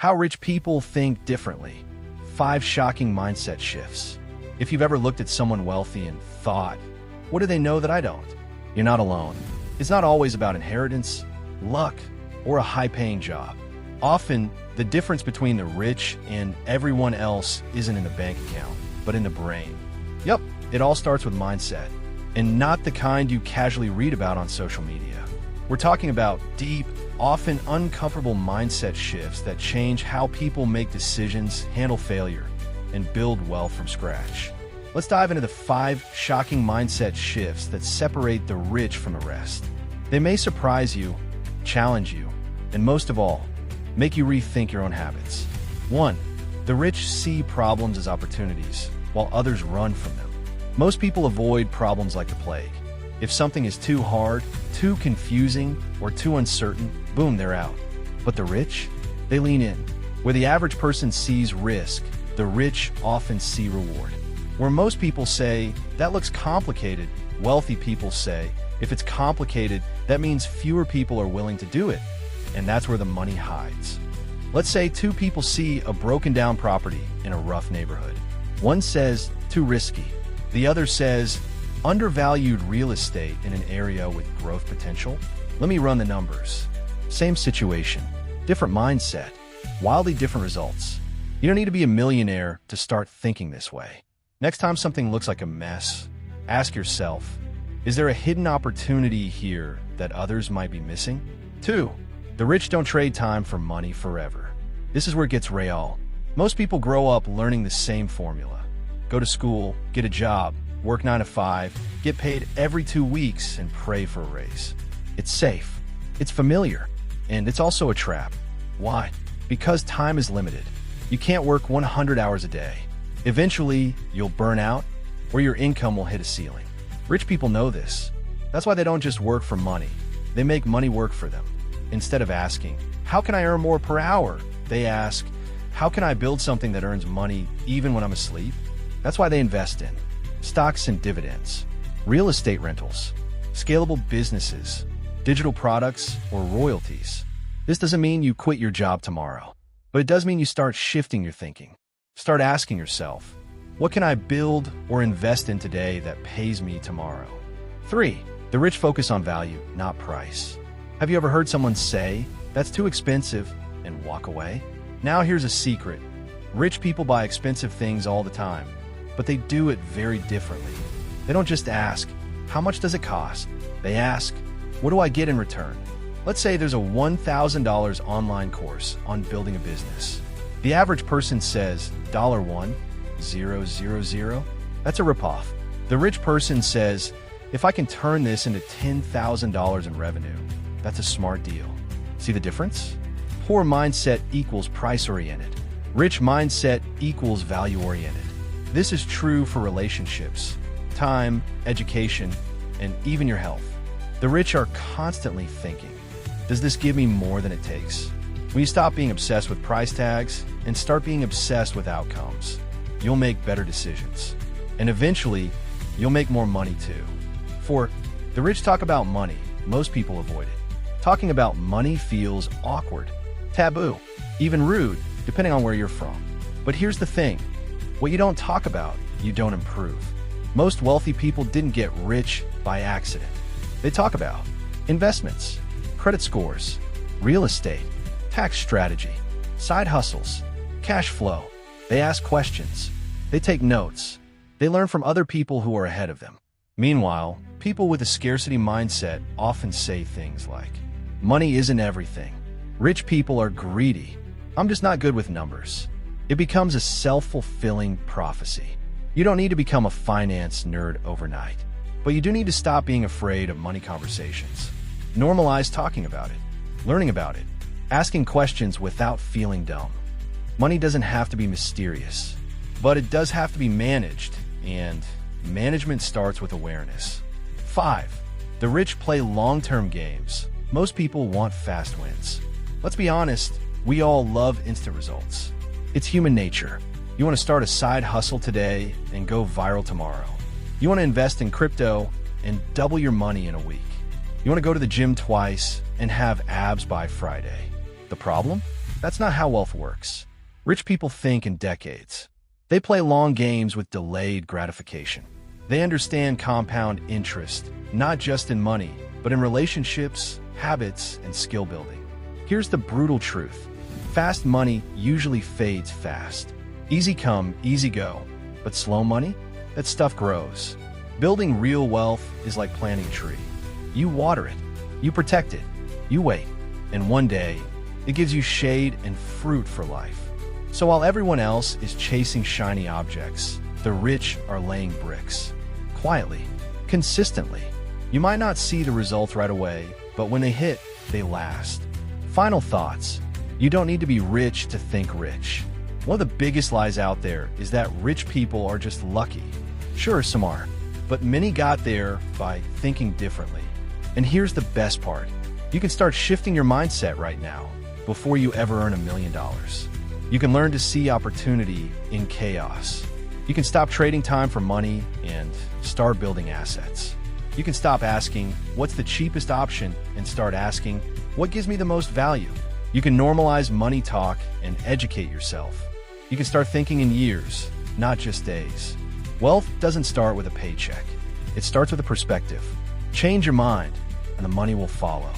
How rich people think differently. 5 shocking mindset shifts. If you've ever looked at someone wealthy and thought, what do they know that I don't? You're not alone. It's not always about inheritance, luck, or a high-paying job. Often, the difference between the rich and everyone else isn't in the bank account, but in the brain. Yep, it all starts with mindset, and not the kind you casually read about on social media. We're talking about deep, often uncomfortable mindset shifts that change how people make decisions, handle failure, and build wealth from scratch. Let's dive into the 5 shocking mindset shifts that separate the rich from the rest. They may surprise you, challenge you, and most of all, make you rethink your own habits. 1. The rich see problems as opportunities, while others run from them. Most people avoid problems like the plague. If something is too hard, too confusing, or too uncertain, boom, they're out. But the rich? They lean in. Where the average person sees risk, the rich often see reward. Where most people say, that looks complicated, wealthy people say, if it's complicated, that means fewer people are willing to do it. And that's where the money hides. Let's say 2 people see a broken down property in a rough neighborhood. One says, too risky. The other says, undervalued real estate in an area with growth potential. Let me run the numbers. Same situation, different mindset, wildly different results. You don't need to be a millionaire to start thinking this way. Next time something looks like a mess, ask yourself, is there a hidden opportunity here that others might be missing? 2. The rich don't trade time for money forever. This is where it gets real. Most people grow up learning the same formula. Go to school, get a job, work 9 to 5, get paid every 2 weeks, and pray for a raise. It's safe, it's familiar, and it's also a trap. Why? Because time is limited. You can't work 100 hours a day. Eventually, you'll burn out, or your income will hit a ceiling. Rich people know this. That's why they don't just work for money. They make money work for them. Instead of asking, how can I earn more per hour? They ask, how can I build something that earns money even when I'm asleep? That's why they invest in stocks and dividends, real estate rentals, scalable businesses, digital products, or royalties. This doesn't mean you quit your job tomorrow, but it does mean you start shifting your thinking. Start asking yourself, what can I build or invest in today that pays me tomorrow? 3. The rich focus on value, not price. Have you ever heard someone say, that's too expensive, and walk away? Now here's a secret. Rich people buy expensive things all the time, but they do it very differently. They don't just ask, how much does it cost? They ask, what do I get in return? Let's say there's a $1,000 online course on building a business. The average person says, $1,000? That's a ripoff. The rich person says, if I can turn this into $10,000 in revenue, that's a smart deal. See the difference? Poor mindset equals price-oriented. Rich mindset equals value-oriented. This is true for relationships, time, education, and even your health. The rich are constantly thinking, does this give me more than it takes? When you stop being obsessed with price tags and start being obsessed with outcomes, you'll make better decisions. And eventually, you'll make more money too. 4. The rich talk about money. Most people avoid it. Talking about money feels awkward, taboo, even rude, depending on where you're from. But here's the thing. What you don't talk about, you don't improve. Most wealthy people didn't get rich by accident. They talk about investments, credit scores, real estate, tax strategy, side hustles, cash flow. They ask questions. They take notes. They learn from other people who are ahead of them. Meanwhile, people with a scarcity mindset often say things like, money isn't everything. Rich people are greedy. I'm just not good with numbers. It becomes a self-fulfilling prophecy. You don't need to become a finance nerd overnight, but you do need to stop being afraid of money conversations. Normalize talking about it, learning about it, asking questions without feeling dumb. Money doesn't have to be mysterious, but it does have to be managed, and management starts with awareness. 5. The rich play long-term games. Most people want fast wins. Let's be honest, we all love instant results. It's human nature. You want to start a side hustle today and go viral tomorrow. You want to invest in crypto and double your money in a week. You want to go to the gym twice and have abs by Friday. The problem? That's not how wealth works. Rich people think in decades. They play long games with delayed gratification. They understand compound interest, not just in money, but in relationships, habits, and skill building. Here's the brutal truth. Fast money usually fades fast. Easy come, easy go. But slow money? That stuff grows. Building real wealth is like planting a tree. You water it, you protect it, you wait, and one day, it gives you shade and fruit for life. So while everyone else is chasing shiny objects, the rich are laying bricks. Quietly, consistently. You might not see the results right away, but when they hit, they last. Final thoughts. You don't need to be rich to think rich. One of the biggest lies out there is that rich people are just lucky. Sure, some are, but many got there by thinking differently. And here's the best part. You can start shifting your mindset right now, before you ever earn $1 million. You can learn to see opportunity in chaos. You can stop trading time for money and start building assets. You can stop asking, what's the cheapest option, and start asking, what gives me the most value? You can normalize money talk and educate yourself. You can start thinking in years, not just days. Wealth doesn't start with a paycheck. It starts with a perspective. Change your mind, and the money will follow.